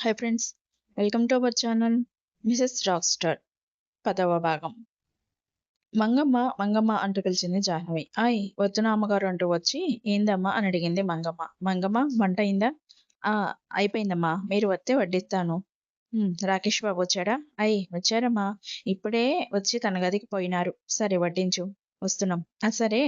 Hi friends, welcome to our channel Mrs rock star. 10వ భాగం. మంగమ్మ మంగమ్మ అంటూ పిలిచింది జాహ్నవి. వద్దున అమ్మగారు అంటూ వచ్చి ఏందమ్మా అని అడిగింది మంగమ్మ. మంగమ్మ వంట అయిందా? ఆ అయిపోయిందమ్మా, మీరు వస్తే వడ్డిస్తాను. రాకేష్ బాబు వచ్చాడా? వచ్చారమ్మా, ఇప్పుడే వచ్చి తన గదికి పోయినారు. సరే వడ్డించు, వస్తున్నాం. సరే,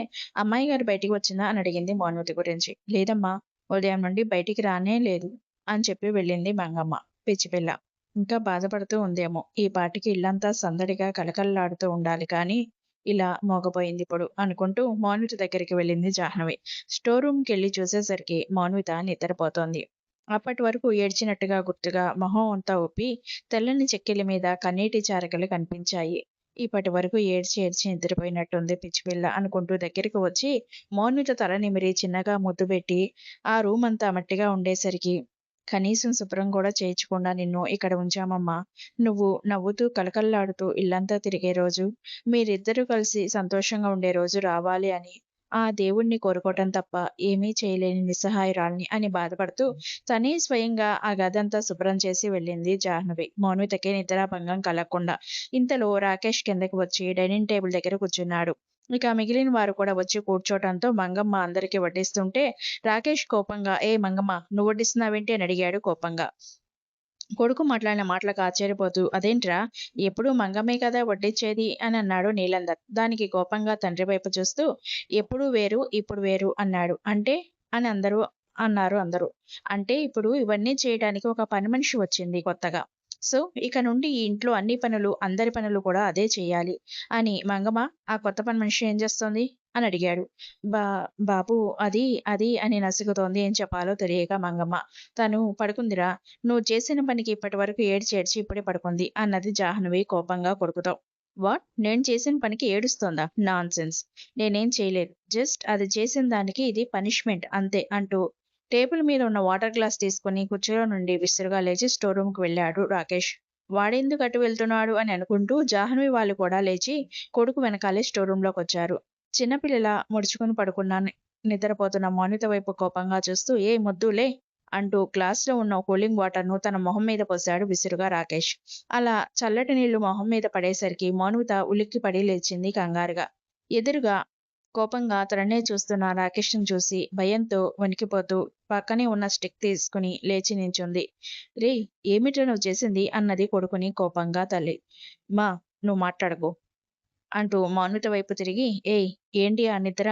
అమ్మాయి గారు బయటికి వచ్చిందా అని అడిగింది మౌనవతి గురించి. లేదమ్మా, ఉదయం నుండి బయటికి రానే లేదు అని చెప్పి వెళ్ళింది మంగమ్మ. పిచ్చిపిల్ల ఇంకా బాధపడుతూ ఉందేమో. ఈ పాటికి ఇల్లంతా సందడిగా కలకల్లాడుతూ ఉండాలి కానీ ఇలా మోగపోయింది ఇప్పుడు అనుకుంటూ మౌన్విత దగ్గరికి వెళ్ళింది జాహ్నవి. స్టోర్ రూమ్కి వెళ్ళి చూసేసరికి మౌన్విత నిద్రపోతోంది. అప్పటి వరకు ఏడ్చినట్టుగా గుర్తుగా మొహం అంతా ఊపి తెల్లని చెక్కిలి మీద కన్నీటి చారకలు కనిపించాయి. ఇప్పటి వరకు ఏడ్చి ఏడ్చి నిద్రపోయినట్టుంది పిచ్చిపిల్ల అనుకుంటూ దగ్గరికి వచ్చి మౌన్విత తల నిమిరి చిన్నగా ముద్దు పెట్టి, ఆ రూమ్ అంతా మట్టిగా ఉండేసరికి, కనీసం శుభ్రం కూడా చేయించకుండా నిన్ను ఇక్కడ ఉంచామమ్మా. నువ్వు నవ్వుతూ కలకల్లాడుతూ ఇల్లంతా తిరిగే రోజు, మీరిద్దరూ కలిసి సంతోషంగా ఉండే రోజు రావాలి అని ఆ దేవుణ్ణి కోరుకోవటం తప్ప ఏమీ చేయలేని నిస్సహాయురాల్ని అని బాధపడుతూ తనే స్వయంగా ఆ గదంతా శుభ్రం చేసి వెళ్ళింది జాహ్నవి, మౌన్వితకి నిద్రాభంగం కలగకుండా. ఇంతలో రాకేష్ కిందకి వచ్చి డైనింగ్ టేబుల్ దగ్గర కూర్చున్నాడు. ఇక మిగిలిన వారు కూడా వచ్చి కూర్చోటంతో మంగమ్మ అందరికీ వడ్డిస్తుంటే రాకేష్ కోపంగా, ఏ మంగమ్మ, నువ్వు వడ్డిస్తున్నావేంటి అని అడిగాడు కోపంగా. కొడుకు మాట్లాడిన మాటలకు ఆశ్చర్యపోతూ, అదేంట్రా, ఎప్పుడూ మంగమ్మే కదా వడ్డిచ్చేది అని అన్నాడు నీలందర్. దానికి కోపంగా తండ్రి వైపు చూస్తూ, ఎప్పుడు వేరు ఇప్పుడు వేరు అన్నాడు. అంటే అని అందరూ. అంటే ఇప్పుడు ఇవన్నీ చేయడానికి ఒక పని మనిషి వచ్చింది కొత్తగా. సో ఇక నుండి ఈ ఇంట్లో అన్ని పనులు, అందరి పనులు కూడా అదే చెయ్యాలి అని. మంగమ్మ, ఆ కొత్త పని మనిషి ఏం చేస్తోంది అని అడిగాడు. బా బాబు, అది అది అని నసుగుతోంది. ఏం చెప్పాలో తెలియక మంగమ్మ. తను పడుకుందిరా, నువ్వు చేసిన పనికి ఇప్పటి వరకు ఏడ్చి ఏడ్చి ఇప్పుడే పడుకుంది అన్నది జాహ్నవి కోపంగా కొడుకుతో. వాట్, నేను చేసిన పనికి ఏడుస్తోందా? నాన్ సెన్స్, నేనేం చేయలేదు. జస్ట్ అది చేసిన దానికి ఇది పనిష్మెంట్ అంతే అంటూ టేబుల్ మీద ఉన్న వాటర్ గ్లాస్ తీసుకుని కుర్చీలో నుండి విసురుగా లేచి స్టోర్ రూమ్కి వెళ్ళాడు రాకేష్. వాడెందుకు అటు వెళ్తున్నాడు అని అనుకుంటూ జాహ్నవి వాళ్ళు కూడా లేచి కొడుకు వెనకాలే స్టోర్ రూమ్లోకి వచ్చారు. చిన్నపిల్లలా ముడుచుకుని పడుకున్న నిద్రపోతున్న మౌనిత వైపు కోపంగా చూస్తూ, ఏ మొద్దులే అంటూ గ్లాస్లో ఉన్న కూలింగ్ వాటర్ను తన మొహం మీద పోశాడు విసురుగా రాకేష్. అలా చల్లటి నీళ్లు మొహం మీద పడేసరికి మౌనిత ఉలిక్కిపడి లేచింది కంగారుగా. ఎదురుగా కోపంగా తననే చూస్తున్న రాకేష్ను చూసి భయంతో వణికిపోతూ పక్కనే ఉన్న స్టిక్ తీసుకుని లేచి నించుంది. రేయ్, ఏమిట్రా నువ్వు చేసింది అన్నది కొడుకుని కోపంగా తల్లి. మా, నువ్వు మాట్లాడకు అంటూ మౌనిత వైపు తిరిగి, ఏయ్, ఏంటి ఆ నిద్ర?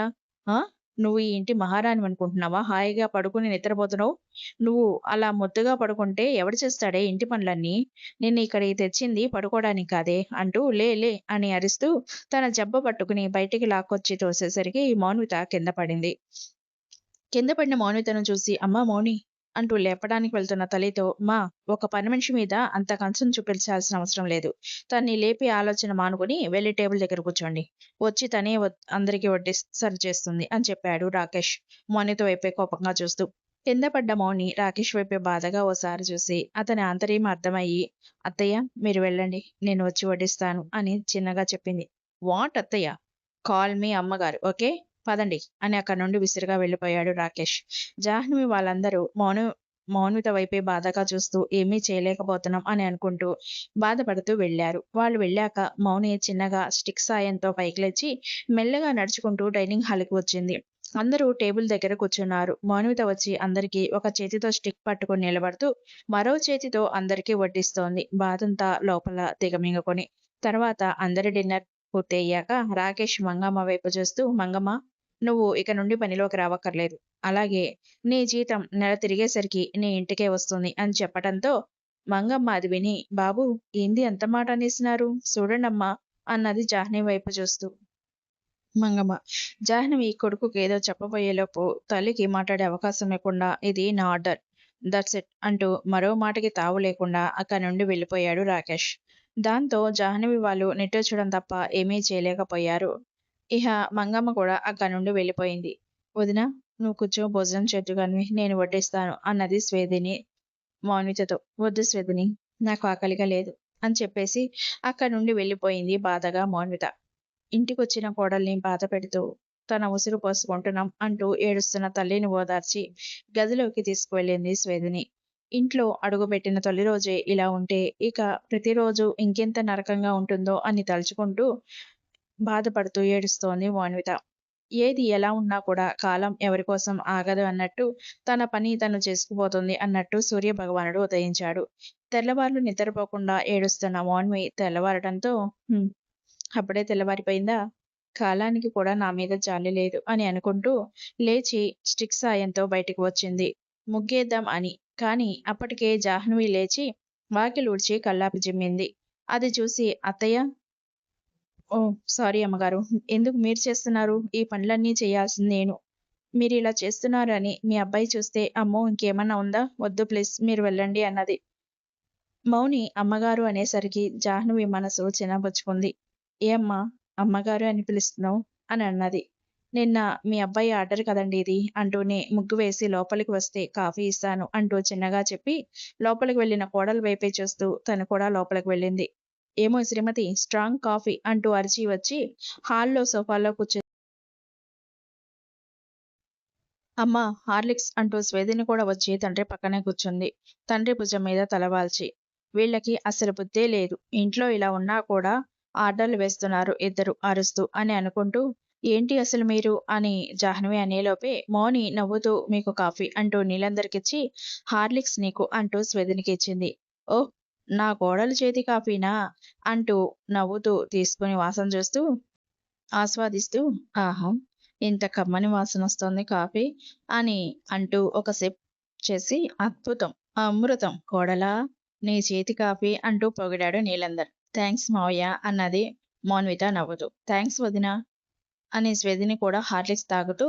ఆ నువ్వు ఈ ఇంటి మహారాణి అనుకుంటున్నావా? హాయిగా పడుకుని నిద్రపోతున్నావు. నువ్వు అలా ముద్దుగా పడుకుంటే ఎవడు చేస్తాడే ఇంటి పనులన్నీ? నిన్ను ఇక్కడికి తెచ్చింది పడుకోవడానికి కాదే అంటూ లే లే అని అరుస్తూ తన జబ్బ పట్టుకుని బయటికి లాక్కొచ్చి తోసేసరికి మౌనిత కింద పడింది. కింద పడిన మౌనితను చూసి, అమ్మా మౌని అంటూ లేపడానికి వెళ్తున్న తల్లితో, మా, ఒక పని మనిషి మీద అంత కన్సర్న్ చూపించాల్సిన అవసరం లేదు. తన్ని లేపి ఆలోచన మానుకుని వెళ్ళి టేబుల్ దగ్గర కూర్చోండి. వచ్చి తనే అందరికీ వడ్డీ సర్వ్ చేస్తుంది అని చెప్పాడు రాకేష్ మౌనిత వైపే కోపంగా చూస్తూ. కింద పడ్డ మౌని రాకేష్ వైపే బాధగా ఓసారి చూసి అతని ఆంతర్యం అర్థమయ్యి, అత్తయ్య మీరు వెళ్ళండి, నేను వచ్చి వడ్డిస్తాను అని చిన్నగా చెప్పింది. వాట్ అత్తయ్య? కాల్ మీ అమ్మగారు, ఓకే, పదండి అని అక్కడి నుండి విసురుగా వెళ్ళిపోయాడు రాకేష్. జాహ్నవి వాళ్ళందరూ మౌనిత వైపే బాధగా చూస్తూ ఏమీ చేయలేకపోతున్నాం అని అనుకుంటూ బాధపడుతూ వెళ్ళారు. వాళ్ళు వెళ్ళాక మౌని చిన్నగా స్టిక్ సాయంతో పైకి లేచి మెల్లగా నడుచుకుంటూ డైనింగ్ హాల్కి వచ్చింది. అందరూ టేబుల్ దగ్గర కూర్చున్నారు. మౌనిత వచ్చి అందరికీ ఒక చేతితో స్టిక్ పట్టుకుని నిలబడుతూ మరో చేతితో అందరికీ వడ్డిస్తోంది, బాధంతా లోపల దిగమింగుకొని. తర్వాత అందరి డిన్నర్ పూర్తయ్యాక రాకేష్ మంగమ్మ వైపు చూస్తూ, మంగమ్మ, నువ్వు ఇక నుండి పనిలోకి రావక్కర్లేదు. అలాగే నీ జీతం నెల తిరిగేసరికి నీ ఇంటికే వస్తుంది అని చెప్పటంతో మంగమ్మ అది విని, బాబు, ఏంది ఎంత మాట అనేసినారు చూడండమ్మా అన్నది జాహ్నవి వైపు చూస్తూ. మంగమ్మ. జాహ్నవి కొడుకుకి ఏదో చెప్పబోయేలోపు తల్లికి మాట్లాడే అవకాశం లేకుండా, ఇది నా ఆర్డర్, దట్స్ ఇట్ అంటూ మరో మాటకి తావు లేకుండా అక్కడి నుండి వెళ్ళిపోయాడు రాకేష్. దాంతో జాహ్నవి వాళ్ళు నిట్టూర్చడం తప్ప ఏమీ చేయలేకపోయారు. ఇహ మంగమ్మ కూడా అక్కడి నుండి వెళ్ళిపోయింది. వదినా, నువ్వు కూర్చో, భోజనం చేద్దుగానివి, నేను వడ్డిస్తాను అన్నది స్వేదిని మౌనితతో. వద్దు స్వేదిని, నాకు ఆకలిగా లేదు అని చెప్పేసి అక్కడి నుండి వెళ్ళిపోయింది బాధగా మౌనిత. ఇంటికొచ్చిన కోడల్ని బాధ పెడుతూ తన ఉసురు పోసుకుంటున్నాం అంటూ ఏడుస్తున్న తల్లిని ఓదార్చి గదిలోకి తీసుకువెళ్ళింది స్వేదిని. ఇంట్లో అడుగుపెట్టిన తొలి రోజే ఇలా ఉంటే, ఇక ప్రతిరోజు ఇంకెంత నరకంగా ఉంటుందో అని తలుచుకుంటూ బాధపడుతూ ఏడుస్తోంది మౌనిత. ఏది ఎలా ఉన్నా కూడా కాలం ఎవరికోసం ఆగదు అన్నట్టు, తన పని తను చేసుకుపోతుంది అన్నట్టు సూర్యభగవానుడు ఉదయించాడు. తెల్లవార్లు నిద్రపోకుండా ఏడుస్తున్న మౌన్మి తెల్లవారటంతో "హ్మ్. అప్పుడే తెల్లవారిపోయిందా? కాలానికి కూడా నా మీద జాలి లేదు" అని అనుకుంటూ లేచి స్టిక్ సాయంతో బయటికి వచ్చింది ముగ్గేద్దాం అని. కానీ అప్పటికే జాహ్నవి లేచి వాకిలూడ్చి కల్లాపి చిమ్మింది. అది చూసి "అత్తయ్య." "ఓహ్! సారీ అమ్మగారు. ఎందుకు మీరు చేస్తున్నారు? ఈ పనులన్నీ చేయాల్సింది నేను. మీరిలా చేస్తున్నారని మీ అబ్బాయి చూస్తే అమ్మో! ఇంకేమన్నా ఉందా? వద్దు ప్లీజ్ మీరు వెళ్ళండి" అన్నది. మౌని అమ్మగారు అనేసరికి జాహ్నవి మనసు చిన్నబుచ్చుకుంది. "ఏ అమ్మా! అమ్మగారు అని పిలుస్తున్నావు?" అని అన్నది. "నిన్న మీ అబ్బాయి ఆర్డర్ కదండీ ఇది" అంటూనే ముగ్గు వేసి లోపలికి వస్తే కాఫీ ఇస్తాను అంటూ చిన్నగా చెప్పి లోపలికి వెళ్ళిన కోడలు వైపే చూస్తూ తను కూడా లోపలికి వెళ్ళింది. "ఏమో శ్రీమతి స్ట్రాంగ్ కాఫీ" అంటూ అరిచి వచ్చి హాల్‌లో సోఫాలో కూర్చుంది. "అమ్మా హార్లిక్స్" అంటూ స్వేదిని కూడా వచ్చి తండ్రి పక్కనే కూర్చుంది. తండ్రి భుజం మీద తలవాల్చి. "వీళ్ళకి అసలు బుద్ధే లేదు. ఇంట్లో ఇలా ఉన్నా కూడా ఆర్డర్లు వేస్తున్నారు ఇద్దరు అరుస్తూ" అని అనుకుంటూ "ఏంటి అసలు మీరు" అని జాహ్నవి అనేలోపే మౌని నవ్వుతూ "మీకు కాఫీ" అంటూ నీలందరికిచ్చి "హార్లిక్స్ నీకు" అంటూ స్వేదినికి ఇచ్చింది. "ఓహ్! నా కోడలు చేతి కాఫీనా" అంటూ నవ్వుతూ తీసుకుని వాసన చూస్తూ ఆస్వాదిస్తూ "ఆహా! ఇంత కమ్మని వాసనొస్తోంది కాఫీ" అని అంటూ ఒక సిప్ చేసి "అద్భుతం! అమృతం కోడలా! నీ చేతి కాఫీ" అంటూ పొగిడాడు నీలందర్. "థాంక్స్ మావయ్య" అన్నది మౌన్విత నవ్వుతూ. "థాంక్స్ వదినా" అని స్వేదిని కూడా హార్లిక్స్ తాగుతూ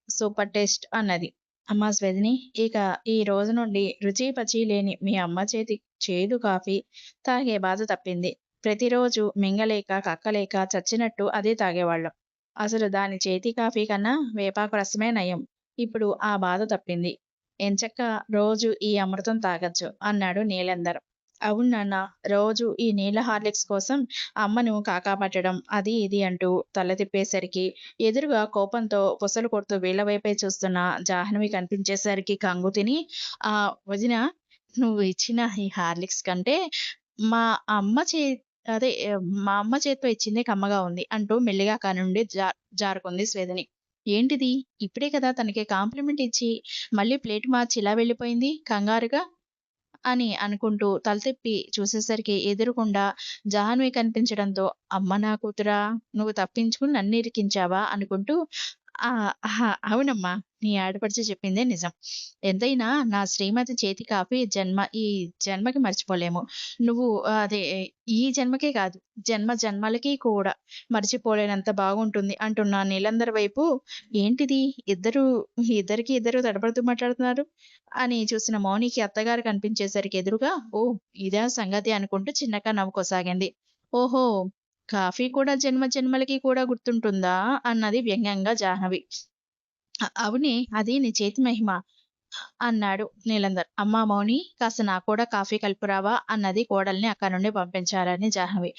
"సూపర్ టేస్ట్" అన్నది. "అమ్మా స్వేదిని, ఇక ఈ రోజు నుండి రుచీ పచీ లేని మీ అమ్మ చేతి చేదు కాఫీ తాగే బాధ తప్పింది. ప్రతిరోజు మింగలేక, కక్కలేక చచ్చినట్టు అదే తాగేవాళ్ళం. అసలు దాని చేతి కాఫీ కన్నా వేపాకు రసమే నయం. ఇప్పుడు ఆ బాధ తప్పింది. ఎంచక్కా రోజూ ఈ అమృతం తాగొచ్చు" అన్నాడు నీలందర్. "అవును నాన్నా, రోజూ ఈ నీళ్ళ హార్లిక్స్ కోసం అమ్మను కాకాపట్టడం అది ఇది" అంటూ తల తిప్పేసరికి ఎదురుగా కోపంతో బుసలు కొడుతూ వీళ్ళ వైపే చూస్తున్న జాహ్నవి కనిపించేసరికి కంగుతిని వదినా, నువ్వు ఇచ్చిన ఈ హార్లిక్స్ కంటే మా అమ్మ చే అదే మా అమ్మ చేత్తో ఇచ్చిందే కమ్మగా ఉంది" అంటూ మెల్లిగా అక్కడి నుండి జారుకుంది స్వేదిని. "ఏంటిది? ఇప్పుడే కదా తనకి కాంప్లిమెంట్ ఇచ్చి మళ్ళీ ప్లేట్ మార్చి ఇలా వెళ్ళిపోయింది కంగారుగా" అని అనుకుంటూ తల తిప్పి చూసేసరికి ఎదురుగుండా జాహ్నవి కనిపించడంతో "అమ్మ నా కూతురా! నువ్వు తప్పించుకుని నన్నిరికించావా?" అనుకుంటూ అహా! అవునమ్మా! నీ ఆడపడుచు చెప్పిందే నిజం. ఎంతైనా నా శ్రీమతి చేతి కాఫీ ఈ జన్మకి మర్చిపోలేము. నువ్వు అదే ఈ జన్మకే కాదు, జన్మ జన్మలకి కూడా మర్చిపోలేనంత బాగుంటుంది" అంటున్న నీలందరి వైపు "ఏంటిది ఇద్దరికి ఇద్దరు తడబడుతూ మాట్లాడుతున్నారు" అని చూసిన మౌనికి అత్తగారు కనిపించేసరికి ఎదురుగా "ఓహ్! ఇదా సంగతి" అనుకుంటూ చిన్నగా నవ్వుకోసాగింది. "ఓహో! కాఫీ కూడా జన్మ జన్మలకి కూడా గుర్తుంటుందా?" అన్నది వ్యంగ్యంగా జాహ్నవి. అవునే అది నీ చేతి మహిమ" అన్నాడు నీలందర్. "అమ్మా మౌని, కాస్త నాకు కూడా కాఫీ కలుపురావా" అన్నది కోడల్ని అక్కడి నుండి పంపించాలని జాహ్నవి.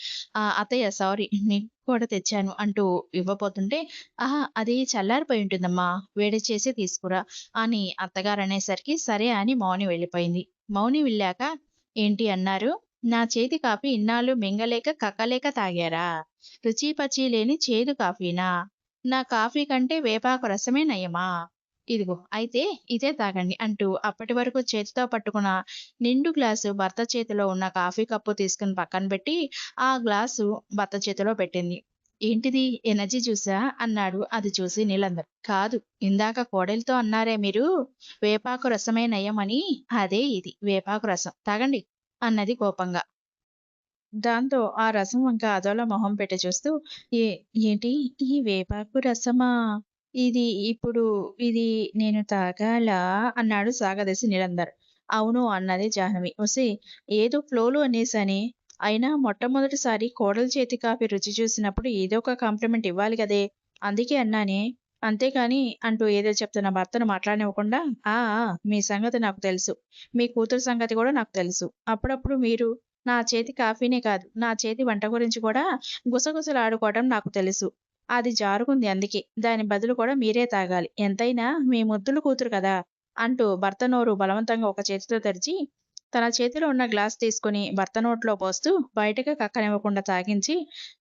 అత్తయ్య సారీ నీకు కూడా తెచ్చాను" అంటూ ఇవ్వబోతుంటే "ఆహా! అది చల్లారిపోయి ఉంటుందమ్మా. వేడి చేసి తీసుకురా" అని అత్తగారనేసరికి సరే అని మౌని వెళ్ళిపోయింది. మౌని వెళ్ళాక "ఏంటి అన్నారు? నా చేతి కాఫీ ఇన్నాళ్ళు మింగలేక, కక్కలేక తాగారా? రుచీ పచీ లేని చేదు కాఫీనా? నా కాఫీ కంటే వేపాకు రసమే నయమా? ఇదిగో అయితే ఇదే తాగండి" అంటూ అప్పటి వరకు చేతితో పట్టుకున్న నిండు గ్లాసు భర్త చేతిలో ఉన్న కాఫీ కప్పు తీసుకుని పక్కన పెట్టి, ఆ గ్లాసు భర్త చేతిలో పెట్టింది. "ఏంటిది ఎనర్జీ జ్యూసా?" అన్నాడు అది చూసి నీలందర్. "కాదు, ఇందాక కోడలితో అన్నారే మీరు వేపాకు రసమే నయం అని, అదే ఇది వేపాకు రసం. తాగండి" అన్నది కోపంగా. దాంతో ఆ రసం వంక అదోలా మొహం పెట్టి చూస్తూ "ఏ ఏంటి ఈ వేపాకు రసమా? ఇది ఇప్పుడు ఇది నేను తాగాలా?" అన్నాడు సాగదీసి నిరందర్. "అవును" అన్నది జాహ్నవి. "ఒసేయ్ ఏదో ఫ్లోలో అనేసానే. అయినా మొట్టమొదటిసారి కోడలు చేతి కాఫీ రుచి చూసినప్పుడు ఏదో ఒక కాంప్లిమెంట్ ఇవ్వాలి గదే! అందుకే అన్నానే. అంతేకాని" అంటూ ఏదో చెప్తున్న భర్తను మాట్లాడనివ్వకుండా "ఆ! ఆ! మీ సంగతి నాకు తెలుసు. మీ కూతురు సంగతి కూడా నాకు తెలుసు. అప్పుడప్పుడు మీరు నా చేతి కాఫీనే కాదు, నా చేతి వంట గురించి కూడా గుసగుసలాడుకోవడం నాకు తెలుసు. అది జారుగుంది అందుకే. దాని బదులు కూడా మీరే తాగాలి. ఎంతైనా మీ ముద్దుల కూతురు కదా!" అంటూ భర్త నోరు బలవంతంగా ఒక చేతితో తెరిచి, తన చేతిలో ఉన్న గ్లాస్ తీసుకొని భర్త నోట్లో పోస్తూ బయటకు కక్కనివ్వకుండా తాగించి,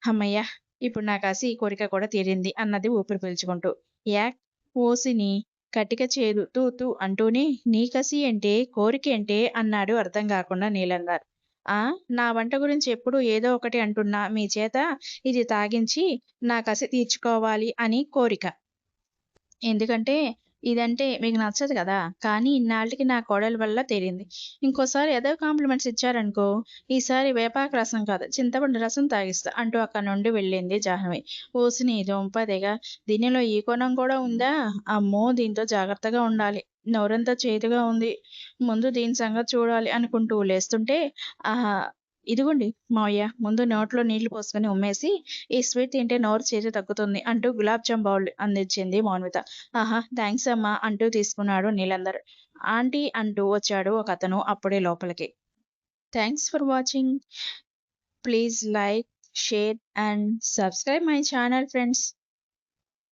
హమ్మయ్య! ఇప్పుడు నా కసి కోరిక కూడా తీరింది అన్నది ఊపిరి పీల్చుకుంటూ. యాక్ ఓసిని కటిక చేదు తూ తూ అంటూనే, నీ కసి ఏంటే, కోరికేంటే అన్నాడు అర్థం కాకుండా నీలంగారు. ఆ! నా వంట గురించి ఎప్పుడూ ఏదో ఒకటి అంటున్నా మీ చేత ఇది తాగించి నా కసి తీర్చుకోవాలి అని కోరిక. ఎందుకంటే ఇదంటే మీకు నచ్చదు కదా! కానీ ఇన్నాళ్లకి నా కోడలు వల్ల తేలింది. ఇంకోసారి ఎదవ కాంప్లిమెంట్స్ ఇచ్చారనుకో, ఈసారి వేపాకు రసం కాదు చింతపండు రసం తాగిస్తా అంటూ అక్కడి నుండి వెళ్ళింది జాహ్నవి. ఓసిని దొంపదెగ! దీనిలో ఈ కోణం కూడా ఉందా? అమ్మో! దీంతో జాగ్రత్తగా ఉండాలి. నోరంతా చేదుగా ఉంది. ముందు దీని సంగతి చూడాలి అనుకుంటూ లేస్తుంటే, ఆహా! ఇదిగోండి మావయ్య ముందు నోట్లో నీళ్లు పోసుకొని ఉమ్మేసి, ఈ స్వీట్ తింటే నోరు చేదు తగ్గుతుంది అంటూ గులాబ్ జామ్ బౌల్ అందించింది మౌనిత. ఆహా! థాంక్స్ అమ్మా అంటూ తీసుకున్నాడు నీలందర్. ఆంటీ అంటూ వచ్చాడు ఒకతను అప్పుడే లోపలికి. Thanks for watching. Please like, share and subscribe my channel friends.